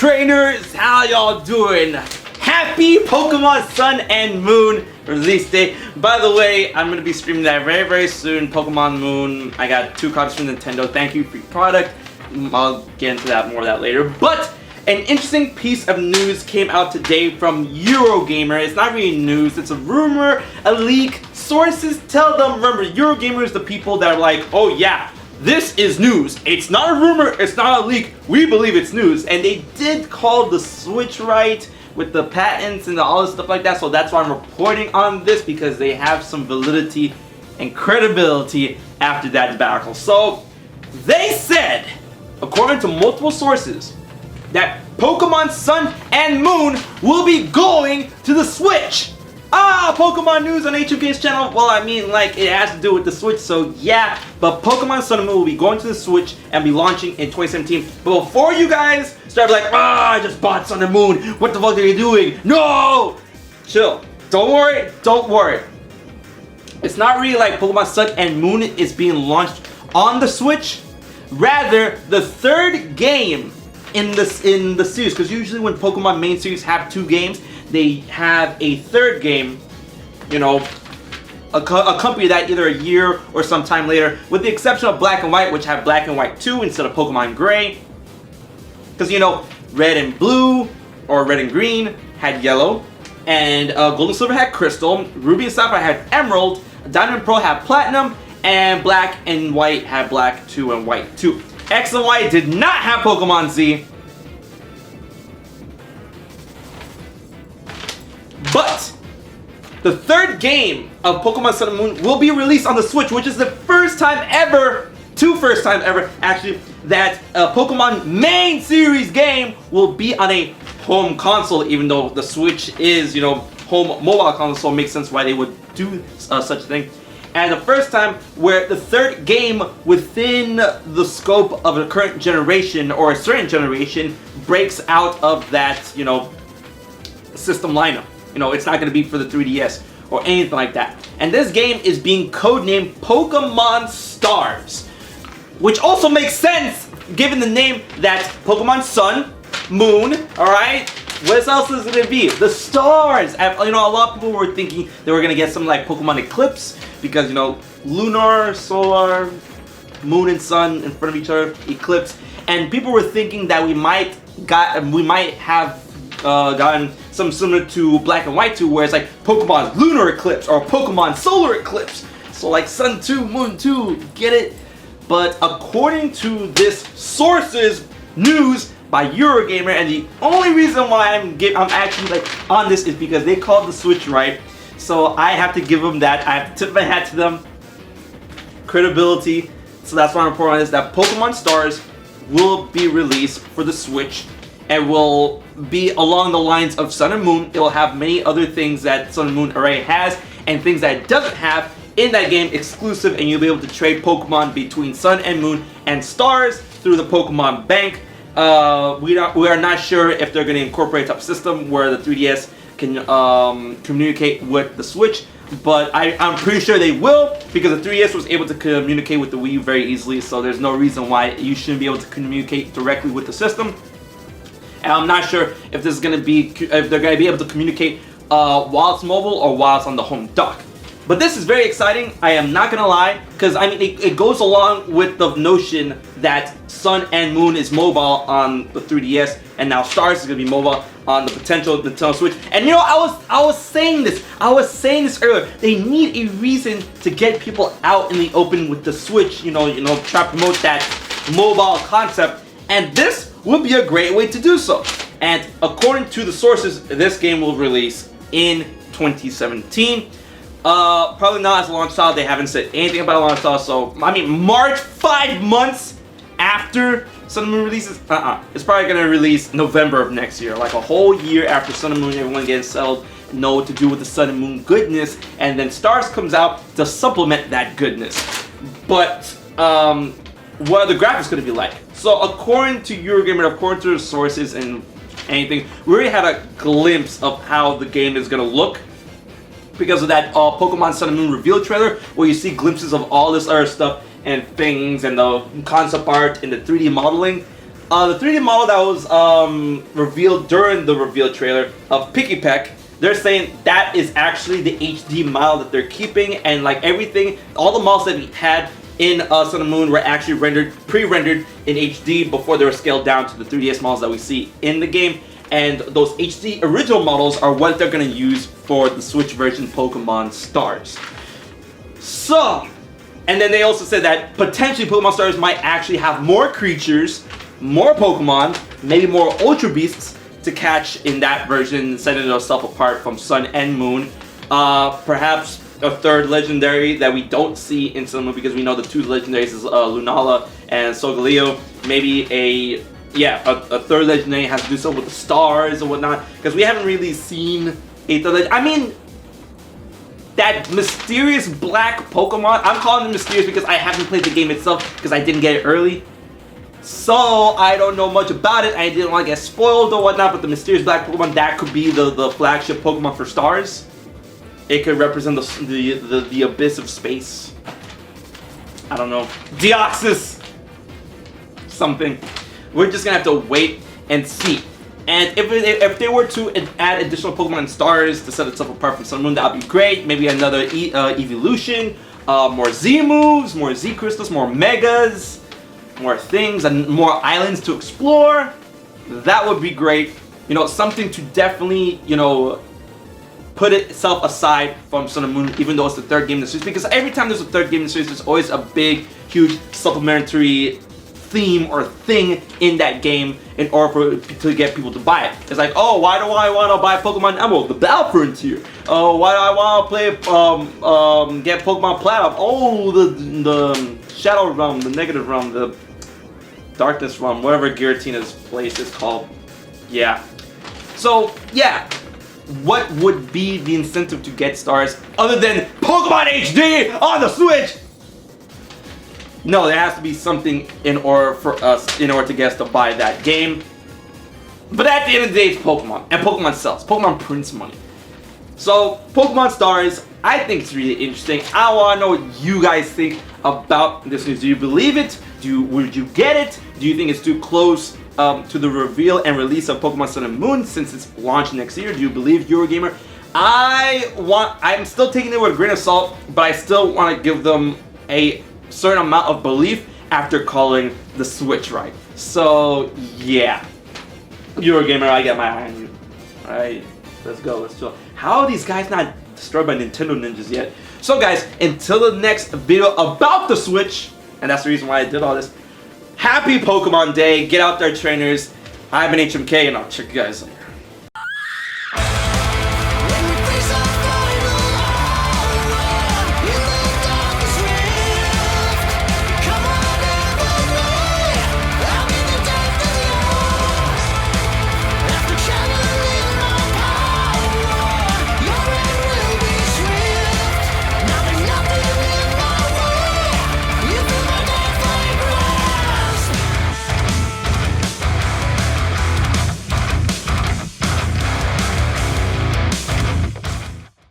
trainers, how y'all doing? Happy Pokemon Sun and Moon release day. By the way, I'm going to be streaming that very soon. Pokemon Moon. I got 2 copies from Nintendo. Thank you, free product. I'll get into that more of that later. But an interesting piece of news came out today from Eurogamer. It's not really news, it's a rumor, a leak. Sources tell them, remember, Eurogamer is the people that are like, oh yeah, this is news. It's not a rumor, it's not a leak. We believe it's news. And they did call the Switch right with the patents and all this stuff like that. So that's why I'm reporting on this, because they have some validity and credibility after that debacle. So they said, according to multiple sources, that Pokemon Sun and Moon will be going to the Switch. Pokemon news on HMK's channel. Well, I mean, like, it has to do with the Switch, so yeah. But Pokemon Sun and Moon will be going to the Switch and be launching in 2017. But before you guys start like, I just bought Sun and Moon. What the fuck are you doing? No! Chill. Don't worry. It's not really like Pokemon Sun and Moon is being launched on the Switch. Rather, the third game in the series, because usually when Pokemon main series have 2 games, they have a third game, you know, accompany that either a year or sometime later, with the exception of Black and White, which have Black and White 2 instead of Pokemon Gray. Because, you know, Red and Blue, or Red and Green, had Yellow, and Gold and Silver had Crystal, Ruby and Sapphire had Emerald, Diamond and Pearl had Platinum, and Black and White had Black 2 and White 2. X and Y did not have Pokemon Z. But the third game of Pokemon Sun and Moon will be released on the Switch, which is the first time ever, actually, that a Pokemon main series game will be on a home console, even though the Switch is, you know, home mobile console. Makes sense why they would do such a thing. And the first time where the third game within the scope of a current generation or a certain generation breaks out of that, you know, system lineup. You know, it's not going to be for the 3DS or anything like that. And this game is being codenamed Pokemon Stars, which also makes sense given the name that Pokemon Sun, Moon, alright? What else is it going to be? The stars! You know, a lot of people were thinking they were going to get something like Pokemon Eclipse, because, you know, lunar, solar, moon and sun in front of each other, eclipse. And people were thinking that we might have gotten something similar to Black and White 2, where it's like Pokemon Lunar Eclipse or Pokemon Solar Eclipse. So like Sun 2, Moon 2, get it? But according to this source's news by Eurogamer, and the only reason why I'm actually like on this is because they called the Switch right. So I have to give them that. I have to tip my hat to them. Credibility. So that's why I'm reporting on this, that Pokemon Stars will be released for the Switch and will be along the lines of Sun and Moon. It will have many other things that Sun and Moon already has and things that it doesn't have in that game exclusive, and you'll be able to trade Pokemon between Sun and Moon and Stars through the Pokemon Bank. We are not sure if they're going to incorporate a system where the 3DS can communicate with the Switch, but I'm pretty sure they will, because the 3DS was able to communicate with the Wii U very easily, so there's no reason why you shouldn't be able to communicate directly with the system. And I'm not sure if this is going to be, if they're going to be able to communicate while it's mobile or while it's on the home dock. But this is very exciting, I am not going to lie, because I mean, it goes along with the notion that Sun and Moon is mobile on the 3DS, and now Stars is going to be mobile on the potential Nintendo Switch. And you know, I was saying this earlier, they need a reason to get people out in the open with the Switch, you know, try to promote that mobile concept, and this would be a great way to do so. And according to the sources, this game will release in 2017. Probably not as a launch title. They haven't said anything about a launch title, so I mean, March, 5 months after Sun and Moon releases? It's probably gonna release November of next year, like a whole year after Sun and Moon. Everyone getting settled, know what to do with the Sun and Moon goodness, and then Stars comes out to supplement that goodness. But what are the graphics gonna be like? So according to Eurogamer, according to the sources and anything, we already had a glimpse of how the game is gonna look, because of that Pokemon Sun and Moon reveal trailer, where you see glimpses of all this other stuff and things and the concept art and the 3D modeling. The 3D model that was revealed during the reveal trailer of Pikipek, they're saying that is actually the HD model that they're keeping, and like everything, all the models that we had in Sun and Moon were actually pre-rendered in HD before they were scaled down to the 3DS models that we see in the game. And those HD original models are what they're going to use for the Switch version Pokemon Stars. So, and then they also said that potentially Pokemon Stars might actually have more creatures, more Pokemon, maybe more Ultra Beasts to catch in that version, setting itself apart from Sun and Moon. Perhaps a third legendary that we don't see in Sun and Moon, because we know the two legendaries is Lunala and Solgaleo. Maybe a third legendary has to do something with the stars and whatnot, because we haven't really seen a third I mean, that mysterious black Pokemon, I'm calling it mysterious because I haven't played the game itself because I didn't get it early. So I don't know much about it. I didn't want to get spoiled or whatnot, but the mysterious black Pokemon, that could be the flagship Pokemon for Stars. It could represent the abyss of space. I don't know. Deoxys! Something. We're just gonna have to wait and see. And if they were to add additional Pokemon and Stars to set itself apart from Sun and Moon, that would be great. Maybe another evolution, more Z moves, more Z crystals, more Megas, more things, and more islands to explore. That would be great. You know, something to definitely, you know, put itself aside from Sun and Moon, even though it's the third game in the series. Because every time there's a third game in the series, there's always a big, huge supplementary theme or thing in that game in order to get people to buy it. It's like, oh, why do I want to buy Pokemon Emerald, the Battle Frontier? Oh, why do I want to play, get Pokemon Platinum? Oh, the Shadow Realm, the Negative Realm, the Darkness Realm, whatever Giratina's place is called. Yeah. So, yeah. What would be the incentive to get Stars other than Pokemon HD on the Switch? No, there has to be something in order to get us to buy that game. But at the end of the day, it's Pokemon, and Pokemon sells. Pokemon prints money. So, Pokemon Stars, I think it's really interesting. I want to know what you guys think about this news. Do you believe it? Would you get it? Do you think it's too close to the reveal and release of Pokemon Sun and Moon since it's launched next year? Do you believe Eurogamer? I'm still taking it with a grain of salt, but I still want to give them a certain amount of belief after calling the Switch right. So yeah, Eurogamer, I got my eye on you. Alright, let's go, let's chill. How are these guys not destroyed by Nintendo ninjas yet? So guys, until the next video about the Switch, and that's the reason why I did all this, happy Pokemon Day, get out there trainers. I've been HMK, and I'll check you guys later.